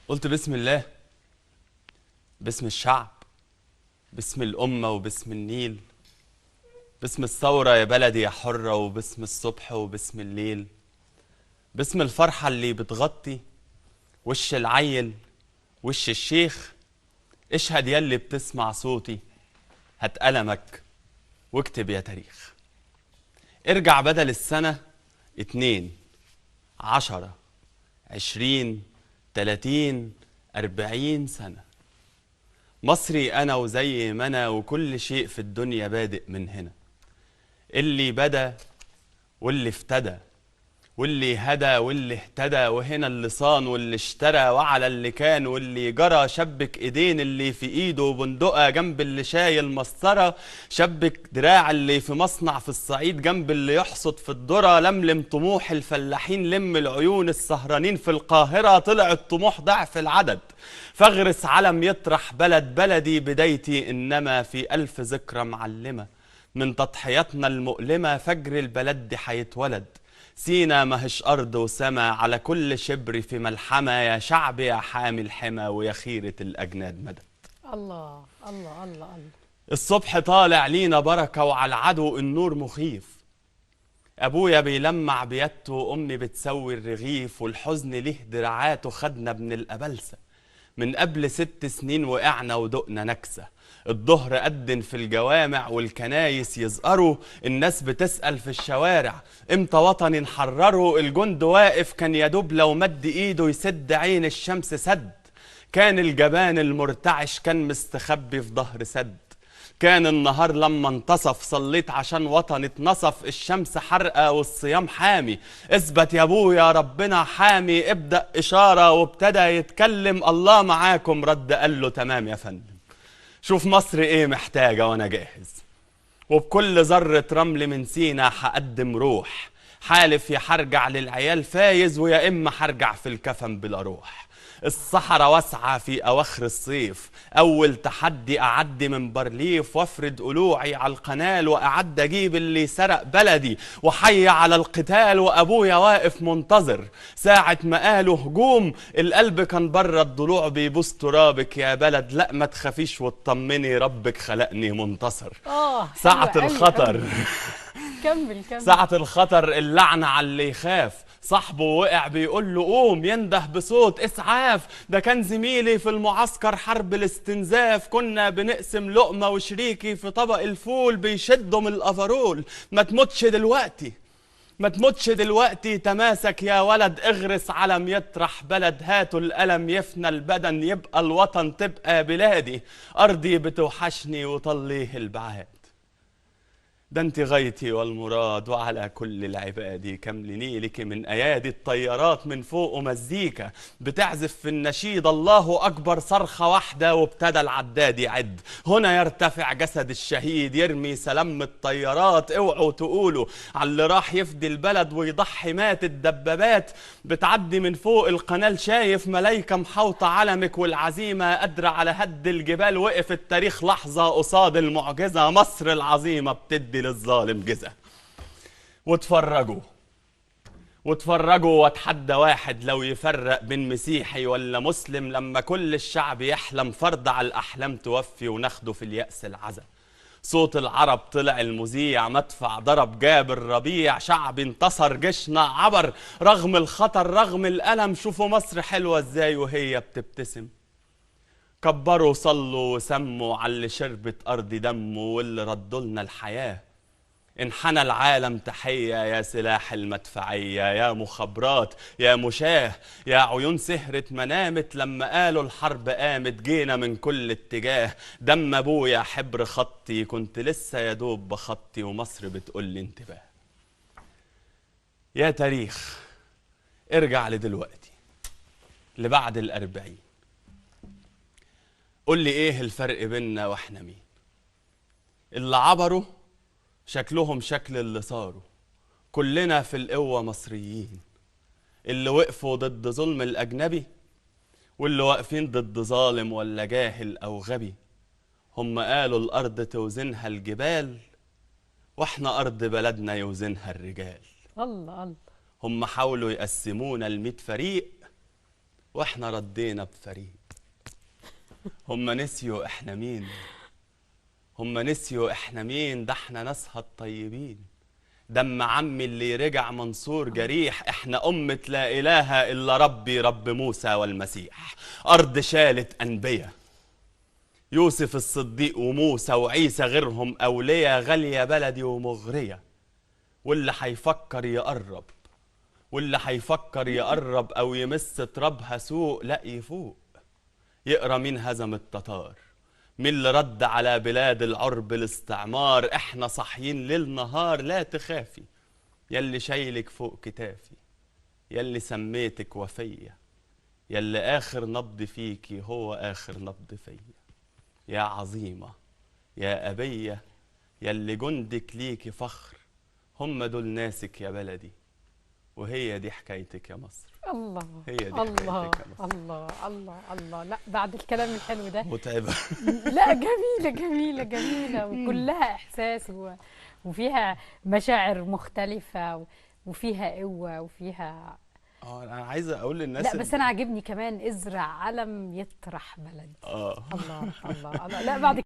قلت بسم الله، باسم الشعب، باسم الأمة وباسم النيل، باسم الثورة يا بلدي يا حرة، وباسم الصبح وباسم الليل، باسم الفرحة اللي بتغطي وش العيل وش الشيخ. اشهد يلي بتسمع صوتي، هات قلمك واكتب يا تاريخ. ارجع بدل السنة 2 10 20 30 40 سنة. مصري أنا وزي ما أنا، وكل شيء في الدنيا بادئ من هنا. اللي بدا واللي افتدى واللي هدى واللي اهتدى، وهنا اللي صان واللي اشترى، وعلى اللي كان واللي جرى. شبك ايدين اللي في ايده بندقة جنب اللي شايل مسطرة، شبك دراع اللي في مصنع في الصعيد جنب اللي يحصد في الذرة. لملم طموح الفلاحين، لم العيون السهرانين في القاهرة. طلع الطموح ضعف العدد، فاغرس علم يطرح بلد بلدي بدايتي، انما في 1000 ذكرى معلمة من تضحياتنا المؤلمة. فجر البلد دي حيتولد، سينا ماهش أرض وسما، على كل شبر في ملحمة. يا شعب يا حامي الحمى، ويا خيرة الأجناد مدد. الله الله الله الله. الصبح طالع لينا بركة، وعلى العدو النور مخيف. أبويا بيلمع بيدته، وأمي بتسوي الرغيف، والحزن ليه دراعاته خدنا ابن الأبلسة. من قبل 6 سنين وقعنا ودقنا نكسة. الظهر أدن في الجوامع والكنايس يزقروا، الناس بتسأل في الشوارع امتى وطني نحرره. الجند واقف كان يدوب لو مد ايده يسد عين الشمس سد. كان الجبان المرتعش كان مستخبي في ظهر سد. كان النهار لما انتصف صليت عشان وطني اتنصف. الشمس حرقة والصيام حامي، اثبت يا ابويا ربنا حامي. ابدأ إشارة وابتدى يتكلم، الله معاكم رد قال له تمام يا فندم. شوف مصر ايه محتاجة وانا جاهز، وبكل ذرة رمل من سينا حقدم روح. حالف يا حرجع للعيال فايز، ويا إما حرجع في الكفن بلا روح. الصحراء واسعة في أواخر الصيف، أول تحدي أعدي من برليف، وافرد قلوعي على القنال، وأعد أجيب اللي سرق بلدي، وحي على القتال. وأبويا واقف منتظر ساعة ما قالوا هجوم، القلب كان بره الضلوع بيبوس ترابك يا بلد. لا ما تخافيش واطمني، ربك خلقني منتصر. حلوة ساعة قوي الخطر قوي. كمل كمل. ساعة الخطر اللعنة على اللي يخاف. صاحبه وقع بيقول له قوم، ينده بصوت اسعاف. ده كان زميلي في المعسكر حرب الاستنزاف، كنا بنقسم لقمة وشريكي في طبق الفول بيشده من الافرول. ما تموتش دلوقتي، ما تموتش دلوقتي، تماسك يا ولد. اغرس علم يطرح بلد، هاتوا القلم يفنى البدن، يبقى الوطن تبقى بلادي. ارضي بتوحشني وطليه البعاد، ده انت غايتي والمراد، وعلى كل العباد كملني لك من ايادي. الطيارات من فوق ومزيكا بتعزف في النشيد الله اكبر، صرخه واحده وابتدى العداد يعد. هنا يرتفع جسد الشهيد، يرمي سلام الطيارات. اوعوا تقولوا على اللي راح يفدي البلد ويضحي، مات الدبابات بتعدي من فوق القناه. شايف ملايكه محوطه علمك، والعزيمه قادره على هد الجبال. وقف التاريخ لحظه قصاد المعجزه، مصر العظيمه بتدي للظالم جزا. واتفرجوا واتحدى واحد لو يفرق بين مسيحي ولا مسلم، لما كل الشعب يحلم فرض على الأحلام توفي، وناخده في اليأس العزا. صوت العرب طلع المذيع، مدفع ضرب جاب الربيع. شعب انتصر جيشنا عبر رغم الخطر رغم الألم. شوفوا مصر حلوة ازاي وهي بتبتسم. كبروا صلوا وسموا على اللي شربت أرض دمه، واللي ردولنا الحياة. انحنى العالم تحية يا سلاح المدفعية، يا مخابرات يا مشاه، يا عيون سهرت منامت. لما قالوا الحرب قامت جينا من كل اتجاه. دم ابويا حبر خطي، كنت لسه يدوب بخطي، ومصر بتقول لي انتباه. يا تاريخ ارجع لدلوقتي، لبعد 40. قول لي ايه الفرق بيننا واحنا مين؟ اللي عبروا شكلهم شكل اللي صاروا، كلنا في القوة مصريين. اللي وقفوا ضد ظلم الأجنبي، واللي واقفين ضد ظالم ولا جاهل أو غبي. هم قالوا الأرض توزنها الجبال، وإحنا أرض بلدنا يوزنها الرجال. الله الله. هم حاولوا يقسمونا ل100 فريق، واحنا ردينا بفريق. هم نسيوا احنا مين، هم نسيوا احنا مين، ده احنا ناسها الطيبين. دم عمي اللي رجع منصور جريح، احنا أمة لا إله إلا ربي رب موسى والمسيح. أرض شالت أنبياء، يوسف الصديق وموسى وعيسى غيرهم أولياء. غالية بلدي ومغرية، واللي حيفكر يقرب، واللي حيفكر يقرب أو يمس ترابها سوء لا يفوق. يقرأ مين هزم التتار، مين اللي رد على بلاد العرب الاستعمار. احنا صاحيين ليل نهار لا تخافي، يلي شايلك فوق كتافي، يلي سميتك وفية، يلي آخر نبض فيكي هو آخر نبض فيا. يا عظيمة يا أبية، يلي جندك ليكي فخر. هم دول ناسك يا بلدي، وهي دي حكايتك يا مصر. الله هي دي الله حكايتك يا مصر. الله الله الله. لا بعد الكلام الحلو ده متعبة. لا جميلة جميلة جميلة، وكلها إحساس وفيها مشاعر مختلفة وفيها قوة وفيها. انا عايز اقول للناس لا بس أنا عاجبني كمان ازرع علم يطرح بلد. الله الله الله. لا بعد